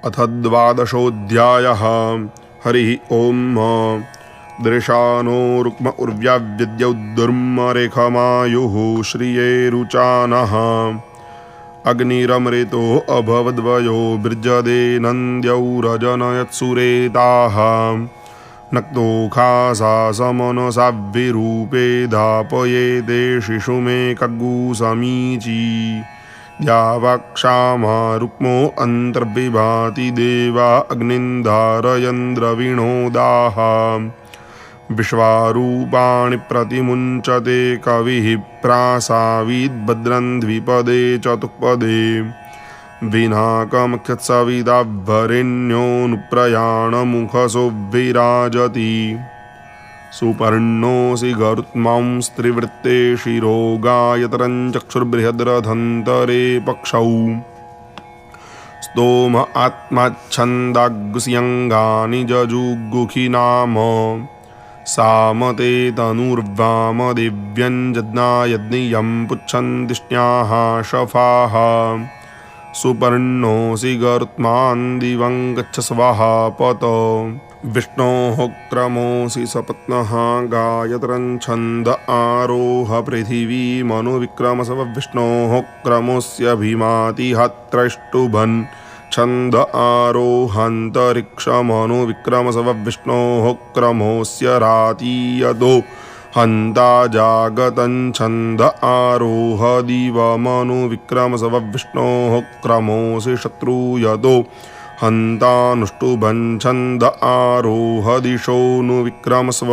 अथ द्वादशोऽध्यायः। हरिः ओम्। दृशानो रुक्म उर्व्याविद्यौ दुर्मरेखमायुः श्रिये रुचानः। अग्निरमृतो अभवद्वयो बृजदे नन्द्यौ रजनयत्सुरेताः। नक्तोखासा समनसाभिरूपे धापयेते शिशुमे कग्गुसमीची। द्यावाक्षामा रुक्मो अन्तर्विभाति देवा अग्निन्धारयन्द्रविणोदाः। विश्वारूपाणि प्रतिमुञ्चते कविः प्रासावीद्भद्रं द्विपदे चतुष्पदे। विनाकमक्षत्सविताभरेण्योऽनुप्रयाणमुखसो विराजति। सुपर्णोऽसि गरुत्मांस्त्रिवृत्ते शिरोगायतरं चक्षुर्बृहद्रथन्तरे पक्षौ। स्तोम आत्माच्छन्दागुष्यङ्गानि जजुगुखि नाम। सामते तनुर्वामदेव्यं जज्ञायज्ञियं पुच्छन्तिष्ण्याः शफाः। सुपर्णोऽसि गरुत्मान् दिवं गच्छ स्वाहा पत। विष्णोः क्रमोऽसि सपत्नः गायत्रं छन्द आरोह पृथिवीमनुविक्रमसव। विष्णोः क्रमोऽस्यभिमाति हत्रष्टुभन् छन्द आरोहान्तरिक्षमनुविक्रमसव। विष्णोः क्रमोऽस्य रातीयतो हन्ता जागतं छन्द आरोह दिवमनुविक्रमसव। विष्णोः क्रमोऽसि शत्रुयतो हन्तानुष्टुभं छन्द आरोह दिशोऽनुविक्रमस्व।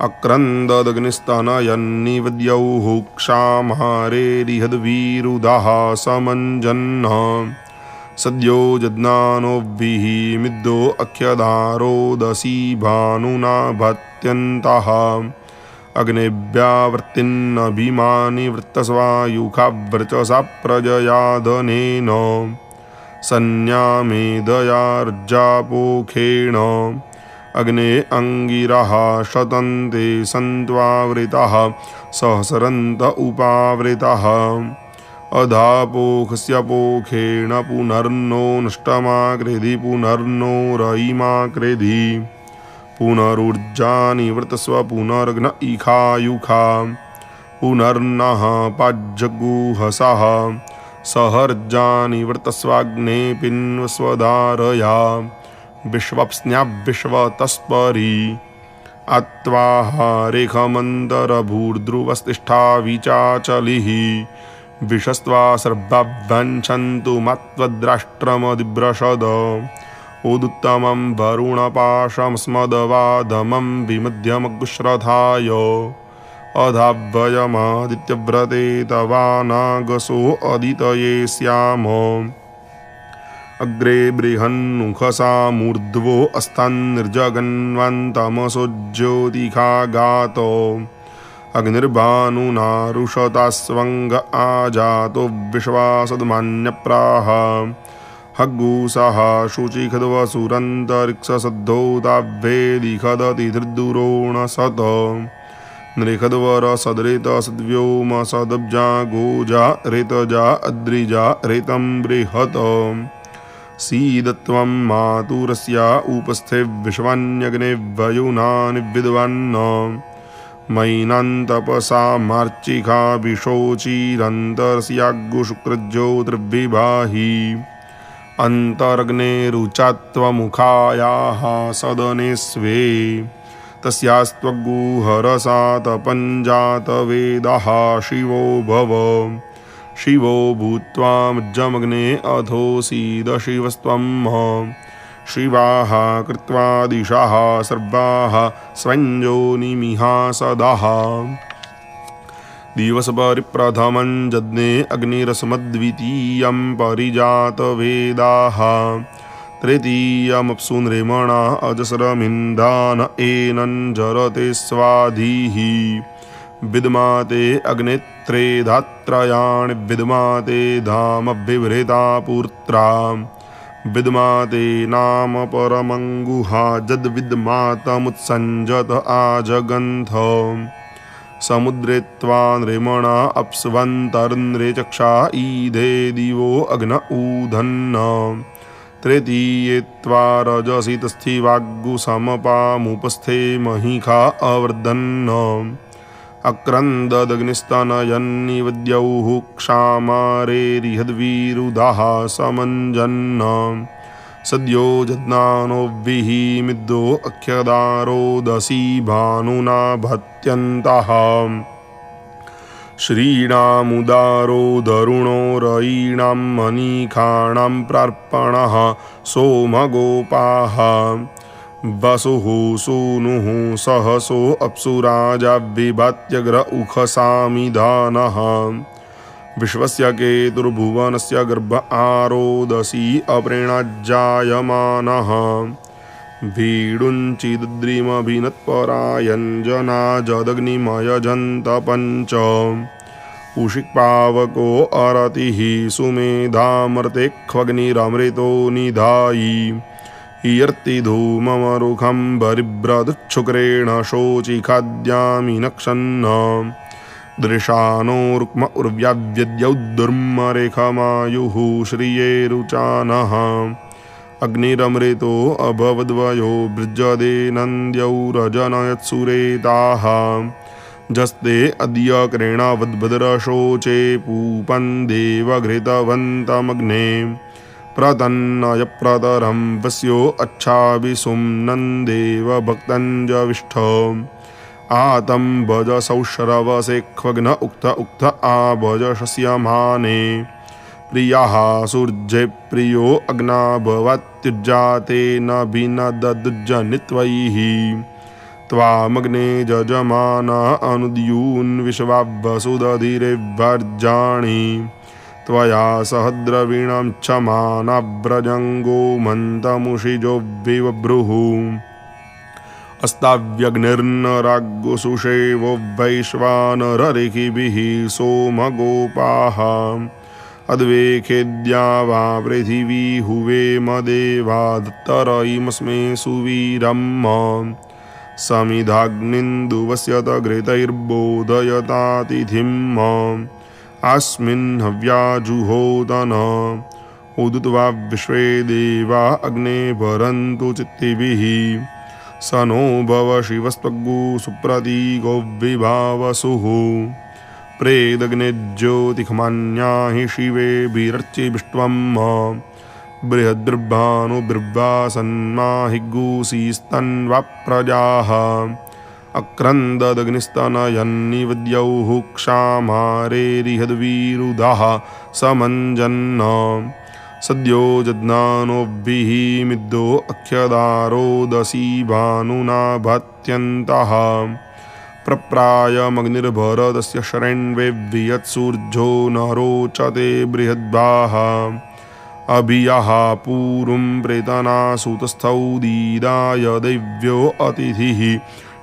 अक्रन्ददग्निस्तनयन्निवद्यौः क्षामारेरिहद्विरुदाः समञ्जन्नः। सद्यो जज्ञानोभिः मिद्दो अख्यदारोदसी भानुना भत्यन्तः। अग्नेव्यावर्तिन्नभिमानि वृत्तस्वायुखाव्रचसा प्रजयाधनेन। संज्ञामेदयार्जापोखेण अग्ने अङ्गिरः शतन्ते सन्त्वावृतः सहस्रन्त उपावृतः। अधापोखस्य पोखेण पुनर्नो नष्टमा कृधि पुनर्नो रयिमा कृधि। पुनरुर्जानि वृतस्व पुनर्ग्न इखायुखा। पुनर्नः पाज्जगुहसः सहर्जानि वृतस्वाग्ने पिन्वस्वधारया। विश्वप्स्न्याविश्वतस्परि अत्वाहारेखमन्तरभूर्ध्रुवस्तिष्ठा विचाचलिः। विशस्त्वा सर्वाभ्यञ्छन्तु मत्वद्राष्ट्रमदिभ्रषद। उदुत्तमं वरुणपाशमस्मदवाधमं विमध्यमग्श्रधाय। अधाभयमादित्यव्रते तवानागसो अदितये स्याम। अग्रे बृहन्नुखसा मूर्ध्वो अस्तान्निर्जगन्वन्तमसो ज्योतिखागातो। अग्निर्भानुनारुषतास्वङ्ग आजातो विश्वासद्मान्यप्राह। हग्गुसः शुचिखद्वसुरन्तरिक्षसद्धौताभ्येदिखदति धृद्दुरोणसत। नृखद्वरसदृतसद्व्योम सदब्जा गोजा ऋतजा अद्रिजा ऋतं बृहत्। सीदत्वं मातुरस्य उपस्थे विश्वान्यग्ने वयुनानि विद्वन्न। मैनान्तपसा मार्चिका विशोचिरन्तर्स्याग्गुशुक्रज्योतिर्विभाहि। अन्तरग्नेरुचात्वमुखायाः सदने स्वे। तस्यास्त्वग्गुहरसातपञ्जातवेदः शिवो भव। शिवो भूत्वा मज्जमग्ने अधोऽसीद शिवस्त्वं। शिवाः कृत्वा दिशाः सर्वाः स्वञ्जोनिमिहासदः। दिवसपरिप्रथमं जज्ञे अग्निरसमद्वितीयं परिजातवेदाः। तृतीयमप्सु नृमणा अजस्रमिन्धान एनं जरते स्वाधीः। विद्माते अग्नित्रे धात्रयाणि विद्माते धामभिवृता पुत्रा। विद्माते नाम परमङ्गुहा जद्विद्मातमुत्सञ्जत आजगन्थ। समुद्रे त्वा नृमणा अप्स्वन्तर्नृचक्षा ईधे दिवो अग्न ऊधन्न। तृतीये त्वा रजसि तस्थि वाग्गु समपामुपस्थे महिखा अवर्धन् अक्रन्ददग्निस्तनयन्निवद्यौः क्षामारेरिहद्वीरुदाः समञ्जन् सद्यो जज्ञानोभिः मिद्दो अख्यदारोदसी भानुना भत्यन्तः श्रीणामुदारो दरुणो रयीणां मनीखाणां प्रार्पणः सोमगोपाः वसुः सूनुः सहसो अप्सुराजा विभात्यग्र उखसामिधानः विश्वस्य केतुर्भुवनस्य गर्भ आरोदसी अप्रेणाज्जायमानः भीडुञ्चिद्रिमभिनत्परायञ्जना जदग्निमयजन्त पञ्च उषिक्पावको अरतिः सुमेधामर्तेऽख्वग्निरमृतो निधायि इयर्तिधूममरुखं बरिभ्रदुच्छुक्रेण शोचिखाद्यामि नक्षन्न दृशानो रुक्म उर्व्याव्यद्यौर्दुर्मरेखमायुः श्रिये रुचानः अग्निरमृतो अभवद्वयो बृजदे नन्द्यौ रजनयत्सुरेताः जस्ते अद्य क्रेणावद्भद्रशोचे पूपन् देवघृतवन्तमग्ने प्रतन्नयप्रतरं वस्यो अच्छाविसुं नन्देव भक्तञ्जविष्ठ आतं भजसौश्रवसेऽख्वग्न उक्त उक्त आभजशस्यमाने प्रियः सूर्ये प्रियो अग्नाभवत्युज्जातेन भिनददुज्जनित्वैः त्वामग्ने जजमान अनुद्यून् विश्वावसुदधिरेभर्जाणि त्वया सह द्रविणं क्षमानाव्रजङ्गो मन्तमुषिजो विवभ्रुः अस्ताव्यग्निर्नराग्गो सुषेवो वैश्वानररिकिभिः सोमगोपाः अद्वेखेद्या वा पृथिवी हुवे मदेवादत्तरयिमस्मे सुवीरम् समिधाग्निन्दुवस्यत घृतैर्बोधयतातिथिम् अस्मिन् हव्याजुहोदन उदुत्वा विश्वे देवा अग्ने भरन्तु चित्तिभिः स नो भव शिवस्त्वग्गु सुप्रतीको विभावसुः प्रेदग्निज्योतिखमान्या हि शिवेभिरर्चिभिष्ट्वम् बृहद्बिर्भानुबिर्भासन्माहिगूसीस्तन्वाप्रजाः अक्रन्ददग्निस्तनयन्निवद्यौः क्षामारेरिहद्वीरुदाः समञ्जन् सद्यो जज्ञानोभिः मिद्दो अख्यदारोदसी भानुना भात्यन्तः प्रप्रायमग्निर्भरदस्य शरण्वेव्यत्सूर्यो न रोचते बृहद्भाः अभियः पूर्वं प्रेतना सुतस्थौ दीदाय दैव्यो अतिथिः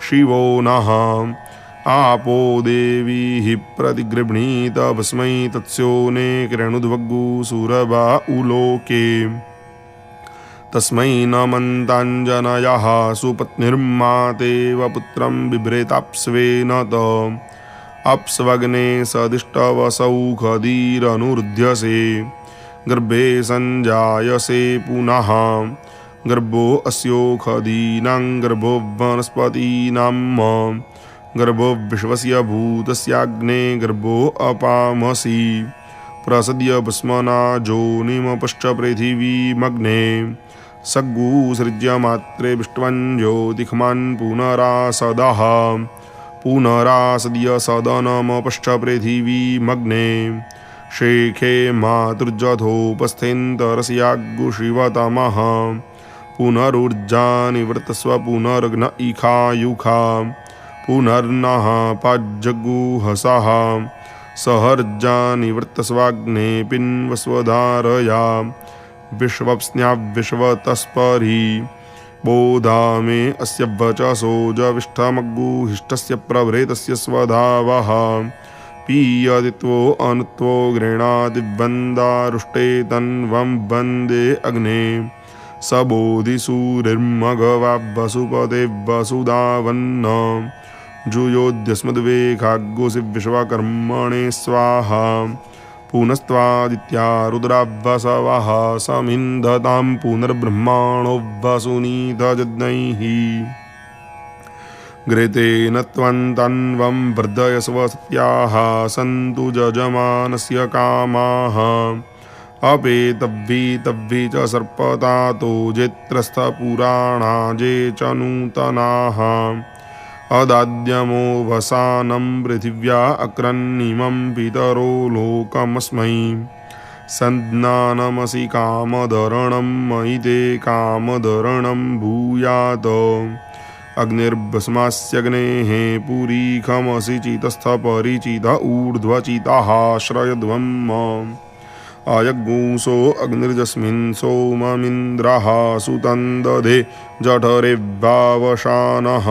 शिवो नः आपो देवीः प्रतिगृह्णीत भस्मै तत्स्योने कृणुद्वग्गु सुरभा उलोके तस्मै नमन्ताञ्जनयः सुपत्निर्मातेव पुत्रं बिभ्रेताप्स्वेन त अप्स्वग्ने सदिष्टवसौखधीरनुरुध्यसे गर्भे सञ्जायसे पुनः गर्भो अस्योखधीनां गर्भो वनस्पतीनां गर्भो विश्वस्य भूतस्याग्ने गर्भो अपामसि प्रसद्य भस्मना जोनिमपश्च पृथिवीमग्ने सग्गुसृज्य मात्रे विष्ट्वन् ज्योतिखमान् पुनरासदः पुनरासद्य सदनमपश्च पृथिवीमग्ने शेखे मातृजथोपस्थेन्तरस्याग्गुशिवतमः पुनरुर्जानिवृतस्व पुनर्ग्न इखायुखा पुनर्नः पाज्जगुहसः सहर्जानिवृत्तस्वाग्ने पिन्वस्वधारया विश्वप्स्न्याविश्वतस्परि बोधा मे अस्य वचसो जविष्ठमग्गुहिष्टस्य प्रभृतस्य स्वधावः पीयदित्वो अनुत्वो गृह्णाति वन्दारुष्टे तन्वं वन्दे अग्ने सबोधिसूरिर्मघवा वसुपते वसुधावन्न जुयोद्यस्मद्वेखाग्गुसि विश्वकर्मणे स्वाहा पुनस्त्वादित्या रुद्रावसवः समिन्धतां पुनर्ब्रह्माणो वसुनीतयज्ञैः घृतेन त्वन्तन्वं वर्धयस्व सत्याः सन्तु यजमानस्य कामाः अपेतव्यी च सर्पतातो जेत्रस्थपुराणा जे च नूतनाः अदाद्यमो वसानं पृथिव्या अक्रन्निमं पितरो लोकमस्मै सज्ञानमसि कामधरणं मयि ते कामधरणं भूयात् अग्निर्भस्मास्यग्नेः पुरीखमसि चितस्थपरिचित ऊर्ध्वचिताः श्रयध्वम् अयज्ञूसो अग्निर्जस्मिन् सोममिन्द्रः सुतं दधे जठरेवावशानः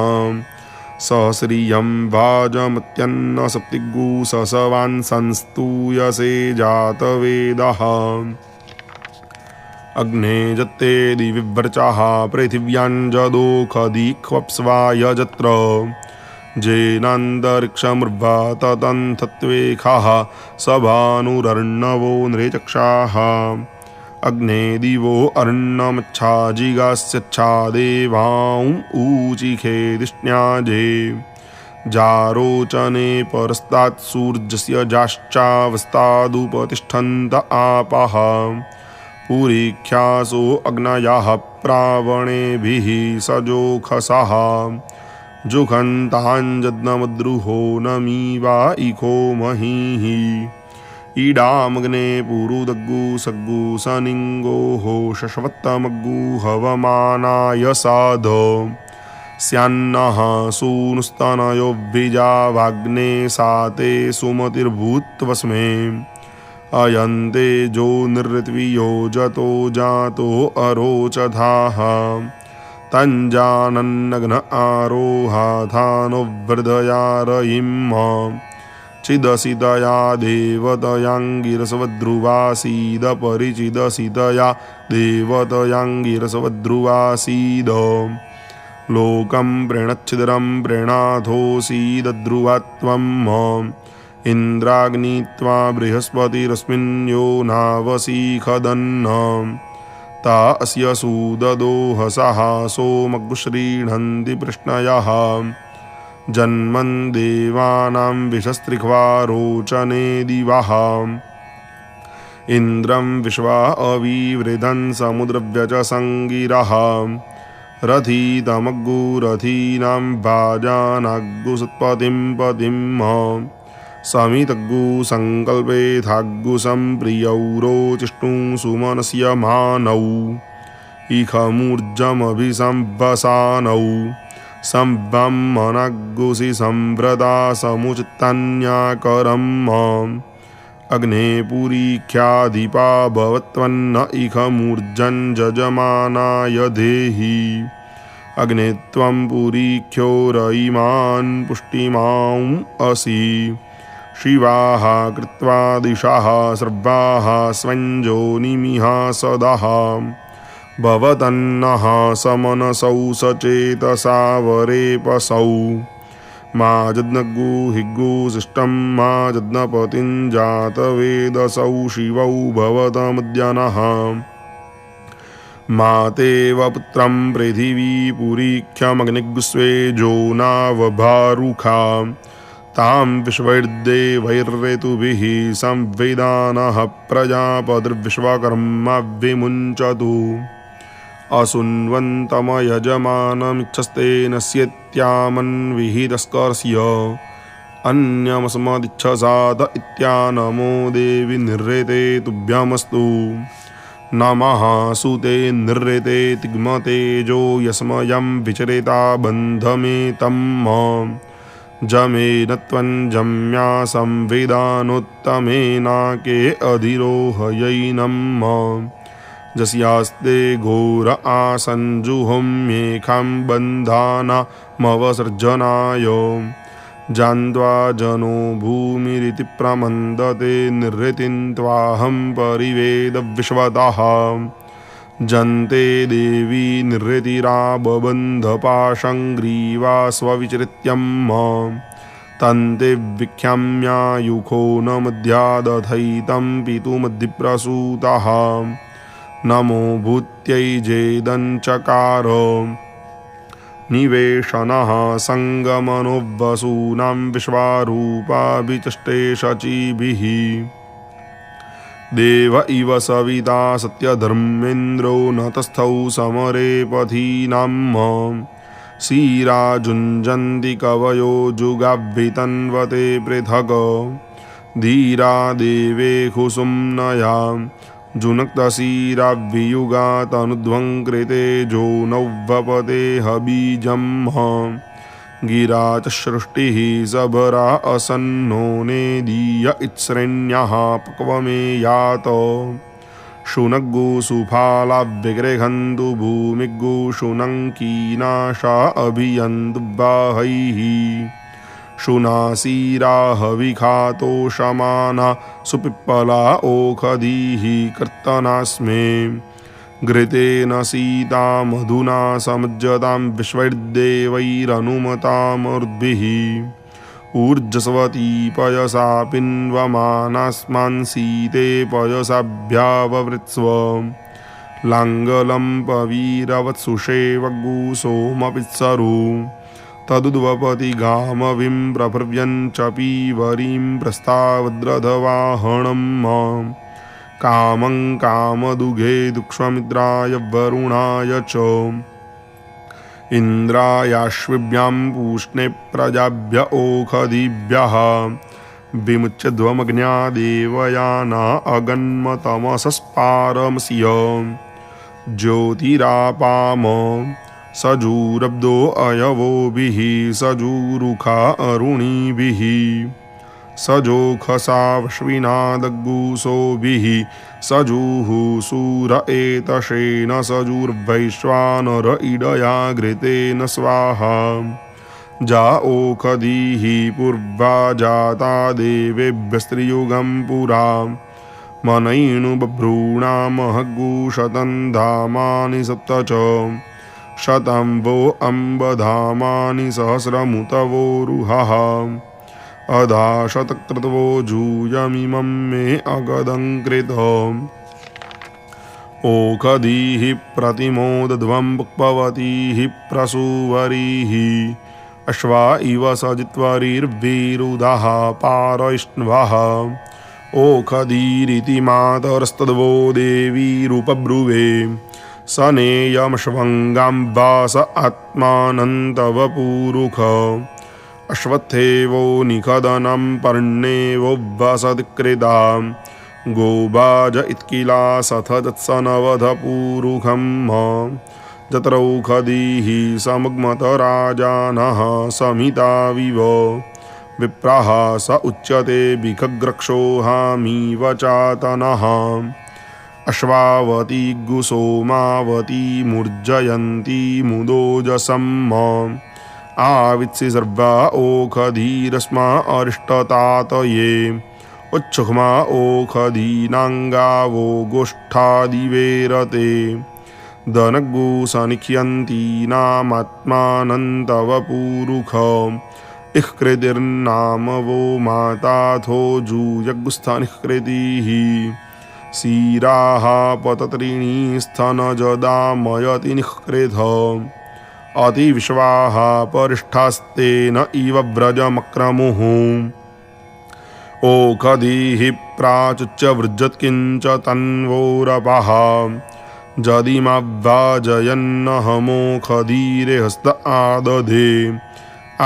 सहस्रियं वाजमत्यन्न सप्तिगुससवान् संस्तूयसे जातवेदः अग्ने जत्ते दिविव्रचाः पृथिव्याञ्जदोखदिक्वप्स्वाय जत्र जेनान्तरिक्षमुर्वा ततन्थत्वेखाः सभानुरर्णवो नृचक्षाः अग्ने दिवो अर्णमच्छा जिगास्यच्छा देवां ऊचिखेदिष्ण्याजे जारोचने परस्तात् सूर्यस्य जाश्चावस्तादुपतिष्ठन्त आपः पुरीख्यासो अग्नयाः प्रावणेभिः सजोखसः जुखन्ताञ्जद्नमद्रुहो नमीवा इखो महीः ईडामग्ने पुरुदग्गु सग्गु सनिङ्गोः शश्वत्तमग्गु हवमानाय साध स्यान्नः सूनुस्तनयो विजावाग्ने साते सुमतिर्भूत्वस्मे अयन्ते जो निर्ऋत्वियो जतो जातो अरोचधाः तञ्जानन्नग्न आरोहाधानो वृधयारयिम् चिदसितया देवतयांगिरसवध्रुवासीदपरिचिदसितया देवतयांगिरसवध्रुवासीद लोकं प्रणच्छिदरं प्रेणाथोऽसीदध्रुवा त्वम् इन्द्राग्नित्वा बृहस्पतिरस्मिन् यो नावसीखदन्न ता अस्य सुददो हसः सोमग्श्रीणन्ति पृष्णयः जन्मन् देवानां विशस्त्रिक्वा रोचने दिवः इन्द्रं विश्वा अविवृधन् समुद्रव्यजसङ्गिरः रथितमग्गुरथीनां भाजानाग्गुसत्पतिं पतिम् समितग्गु संकल्पेथाग्गु संप्रियौ रोचिष्णु सुमनस्य मानौ इखमूर्जमभिसंवसानौ संब्रह्मणग्गुसि संव्रता समुचितान्याकरम् अग्ने पुरीख्याधिपा भवत्वन्न इखमूर्जन् जजमानाय देहि अग्ने त्वं पुरीख्यो रयिमान् पुष्टिमां असि शिवाः कृत्वा दिशाः सर्वाः स्वञ्जोनिमिह सदः भवतन्नः समनसौ सचेतसा वरेपसौ मा जज्ञगु हिग्गुसिष्टं मा जज्ञपतिं जातवेदसौ शिवौ भवतमुद्यनः मा तेव पुत्रं पृथिवी पुरीख्यमग्निगुस्वेजो नावभारुखा तां विश्वैर्देवैर्ऋतुभिः संवेदानः प्रजापतिर्विश्वकर्मा विमुञ्चतु असुन्वन्तमयजमानमिच्छस्तेन स्येत्यामन्विहितस्कर्स्य अन्यमस्मदिच्छसाद इत्यानमो देवि निर्ऋते तुभ्यमस्तु नमः सुते निर्ऋते तिग्मतेजो यस्मयं विचरेता बन्धमेतम् जमेन त्वं जम्या संवेदानोत्तमेनाके अधिरोहयैनम् जस्यास्ते घोर आसञ्जुहोम्येखां बन्धानामवसर्जनाय जान्त्वा जनो भूमिरिति प्रमन्दते निर्ऋतिं त्वाहं परिवेद विश्वतः जन्ते देवी निर्ऋतिराबबन्धपाशं ग्रीवा स्वविचरित्यम् तन्ते विख्याम्यायुखो न मध्यादधैतं पितुमद्धिप्रसूतः नमो भूत्यै जेदञ्चकार निवेशनः सङ्गमनो वसूनां विश्वारूपाभिचष्टे शचीभिः देव इव सविता सत्यधर्मेन्द्रो न तस्थौ समरे पथीनाम् शिराजुञ्जन्ति कवयो जुगाभ्रितन्वते पृथक् धीरा देवे कुसुम्नया जुनक्तशिराभियुगा तनुध्वं कृते जो नौवपते हबीजम् गिरा च सृष्टिः सबरा असन्नो नेदीय इत्श्रेण्यः पक्वमेयात शुनग्गु सुफालाभ्यगृहन्तु भूमिग्गु शुनङ्कीनाशा अभियन्तु बाहैः शुनासीरा हविखातो शमाना सुपिप्पला ओखधीः कर्तनास्मे घृतेन सीता मधुना समज्जतां विश्वैर्देवैरनुमतामर्भिः ऊर्जस्वती पयसा पिन्वमानास्मान् सीते पयसाभ्याववृत्स्व लाङ्गलं पवीरवत्सुषेवग्गु सोमपित्सरु तदुद्वपति गामविं प्रभृव्यं च पीवरीं प्रस्तावद्रथवाहणम् कामं कामदुघे दुक्ष्वमिद्राय वरुणाय च इन्द्रायाश्विभ्यां पूष्णे प्रजाभ्य ओखधीभ्यः विमुच्य ध्वमग्न्या देवयाना अगन्मतमसस्पारमस्य ज्योतिरापाम सजूरब्दो अयवोभिः सजूरुखा अरुणिभिः सजोखसावश्विनादग्गुसोभिः सजूः सूर एतशेन सजूर्वैश्वानर इडया घृतेन स्वाहा जा ओखधीः पूर्वा जाता देवेभ्यस्त्रियुगं पुरा मनैणुबभ्रूणामहग्गु शतं धामानि सप्त च शतं वो अम्बधामानि सहस्रमुतवोरुहः अधा शतक्रतवो जूयमिमं मे अगदङ्कृत ओखधीः प्रतिमोदध्वं पुष्पवतीः प्रसूवरीः अश्वा इव सजित्वरीर्वीरुदः पारैष्णवः ओखधीरिति मातरस्तद्वो देवीरूपब्रुवे सनेयमश्वङ्गाम्बास आत्मानन्तवपूरुख अश्वत्थेवो निखदनं पर्णेवो वसत्कृता गोबाज इत्किला सथ तत्सनवधपूरुखं जत्रौखधीः समग्मतराजानः समिताविव विप्राः स उच्यते भिखग्रक्षोहामीव चातनः अश्वावती गुसोमावती मूर्जयन्ती मुदोजसम् आवित्सि सर्वा ओखधीरस्मा अरिष्टतातये उच्छुक्मा ओखधीनाङ्गावो गोष्ठादिवेरते दनग्गुसनिख्यन्तीनामात्मानन्तवपूरुख इःकृतिर्नाम वो माताथो जूयग्गुस्थनिःकृतिः सीराः पतत्रीणी स्तनजदामयति निःकृथ अतिविश्वाः परिष्ठास्तेन इव व्रजमक्रमुः ओखधीः प्राचुच्य वृज्जत्किञ्च तन्वोरपः जदिमाभ्याजयन्नहमोखधीरे हस्त आदधे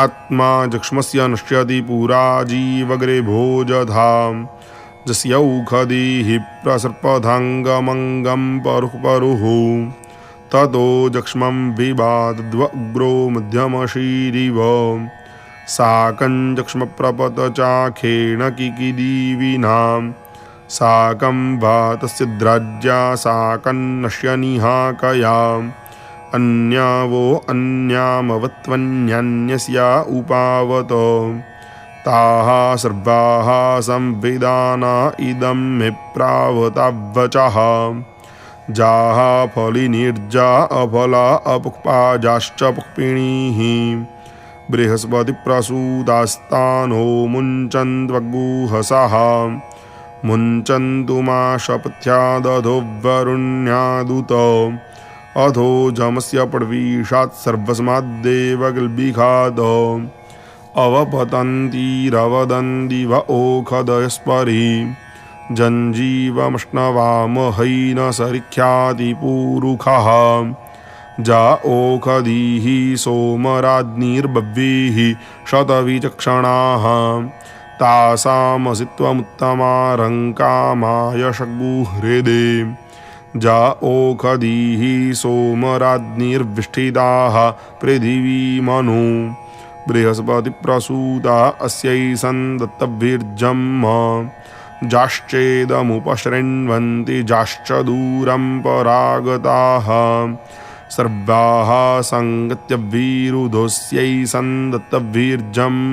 आत्मा जक्ष्मस्य नश्यति पुरा जीवग्रे भोजधा जस्यौखधीः प्रसर्पधाङ्गमङ्गं परुः ततो जक्ष्मं विवादद्वग्रो मध्यमशीरिव साकं जक्ष्मप्रपतचाखेण किकिदीविनां साकं वा तस्य द्राज्या साकं नश्यनिहाकया अन्यावो अन्यामवत्वन्यान्यस्या उपावत ताः सर्वाः संविदाना इदं मे प्रावतावचः जाः फलिनिर्जा अफला अपुष्पाजाश्च पुष्पिणीः बृहस्पतिप्रसूतास्तानो मुञ्चन्त्वगुहसः मुञ्चन्तु माशपथ्यादधो वरुण्यादुत अधो जमस्य प्रवीशात् सर्वस्माद्देवगल्बिखाद अवपतन्तीरवदन्ति व ओखदयस्परि जञ्जीवमश्नवामहै न सरिख्यातिपूरुखः जा ओखधीः सोमराज्ञिर्बह्वीः शतविचक्षणाः तासामसि त्वमुत्तमारङ्कामाय शग्गुहृदे जा ओखधीः सोमराज्ञिर्विष्ठिताः पृथिवीमनु बृहस्पतिप्रसूता अस्यै सन्दत्तभिर्जम् जाश्चेदमुपशृण्वन्ति जाश्च दूरं परागताः सर्वाः सङ्गत्य विरुधोऽस्यै सन्दत्तभिर्जम्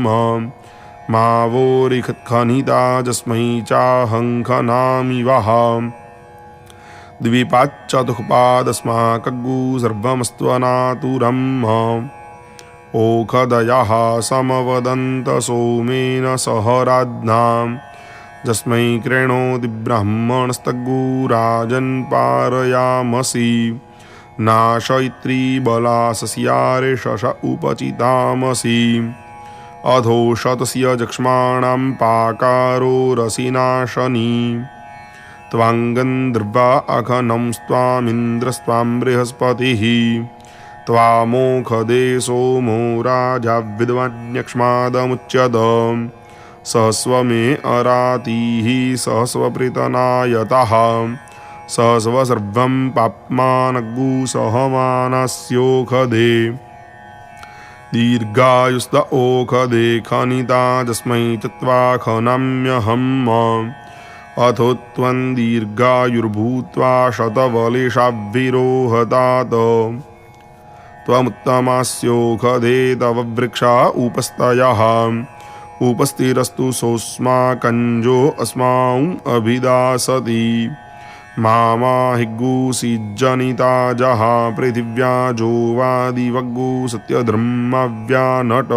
मावोरिखत्खनिता जस्मै चाहङ्खनामिवः द्विपाच्चतुःपादस्माकग्गु सर्वमस्त्वनातुरम् ओखदयः समवदन्त सोमेन सह राज्ञाम् जस्मै कृणोति ब्राह्मणस्तग्गुराजन् पारयामसि नाशयित्री बलासस्यारे शश उपचितामसि अधोषतस्य जक्ष्माणां पाकारो रसिनाशनी त्वाङ्गन्धर्वा अखनं स्वामिन्द्रस्त्वां बृहस्पतिः त्वामोखदे सोमो राजा विद्वान्यक्ष्मादमुच्यत सहस्वमे अरातिः सहस्वप्रीतनायतः सहस्वसर्वं पाप्मानग्गु सहमानस्योखदे दीर्घायुस्त ओखदे खनिता जस्मै चत्वाखनम्यहम् अथो त्वं दीर्घायुर्भूत्वा शतबलिशाभिरोहतात त्वमुत्तमास्योखदे तव वृक्षा उपस्तयः उपस्थिरस्तु सोऽस्माकञ्जो अस्मां अभिदासति मामाहिग्गुसिज्जनिता जः पृथिव्या जोवादिवग्गु सत्यधर्मव्यानट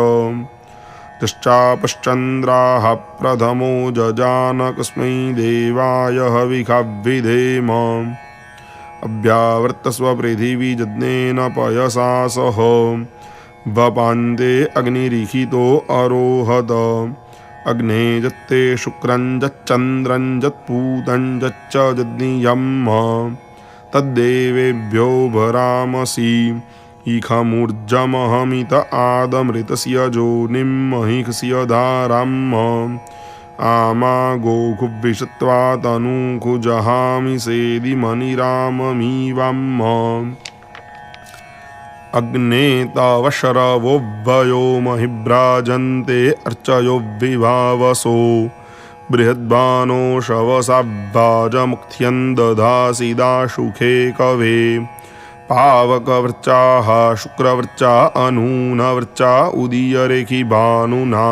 तश्चापश्चन्द्राः प्रथमो जजानकस्मै देवाय हविखाविधेम अभ्यावर्तस्व पृथिवी यज्ञेन पयसा सह वपान्ते अग्निरिहितो अरोहत अग्ने जत्ते शुक्रं जच्चन्द्रं जत्पूतं जच्च जज्ञियम् तद्देवेभ्यो भरामसि इखमूर्जमहमित आदमृतस्य जोनिं महिषस्य धाराम् आमा गोखुब्भिषत्वा तनूखुजहामि सेदि मनिराममीवम् अग्ने तव शरवो वयो महिभ्राजन्ते अर्चयो विभावसो बृहद्बानो शवसाभ्याजमुख्यं दधासि दाशुखे कवे पावकवृच्चाः शुक्रवृच्चा अनूनवृच्चा उदीयरेखि भानुना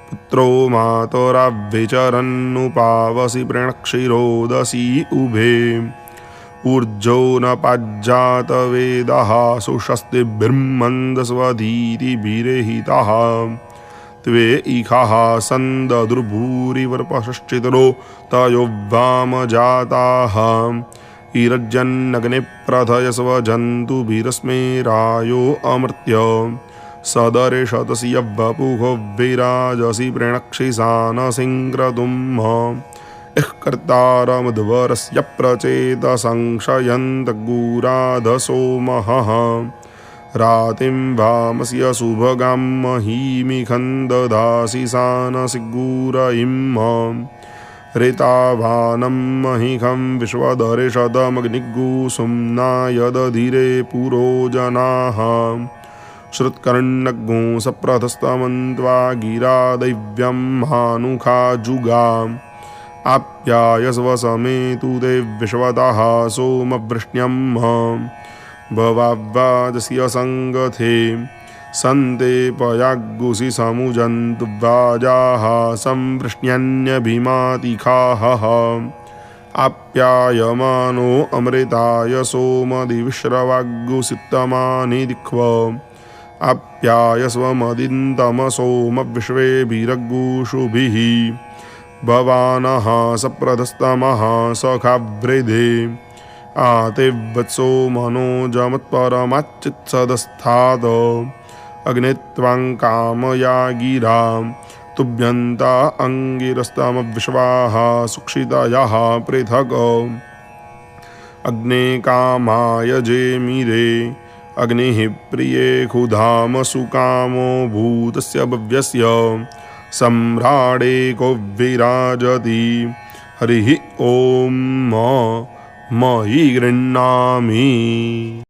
पुत्रो मातराव्यचरन्नुपावसि प्रणक्षिरोदसी उभे ऊर्जो न पाज्जात वेदः सुषस्तिभिर्मन्दस्वधीतिभिरेहितः त्वे इखाः सन्ददुर्भूरिवर्पश्चितरो तयो वामजाताः ईरज्जन्नग्निप्रथयस्व जन्तुभिरस्मेरायो अमर्त्य सदरे शतसि यवपुहो विराजसि प्रणक्षि सानसिङ्क्रतुम् इह कर्तारमध्वरस्य प्रचेत संशयन्तगुराधसोमः रातिं वामस्य सुभगां महीमिखं दधासि सानसिगुर इम् ऋताभानं महिखं विश्वदर्शदमग्निगुसुम्नाय दधिरे पुरो जनाः श्रुत्कर्णग्गो सप्रथस्तमन्त्वा गिरा दैव्यं हानुखा जुगा आप्यायस्व समेतु ते विश्वतः सोमवृष्ण्यम् भवावाजस्य सङ्गथे सन्ते पयाग्गुसि समुजन्तु वाजाः संवृष्ण्यन्यभिमातिखाः आप्यायमानो अमृताय सोमदिविश्रवाग्गुसित्तमानि दिक्व आप्यायस्वमदिन्तमसोमविश्वेभिरग्गुषुभिः भवानः सप्रधस्तमः सखाभ्रेधे आते वत्सो मनोजमत्परमाच्चित्सदस्थात् अग्ने त्वां कामया गिरा तुभ्यन्ता अङ्गिरस्तमविश्वाः सुक्षितयः पृथक् अग्ने कामाय जेमिरे अग्निः प्रिये क्षुधाम सुकामो भूतस्य भव्यस्य सम्राडे को विराजति हरिः ॐ मयि गृह्णामि।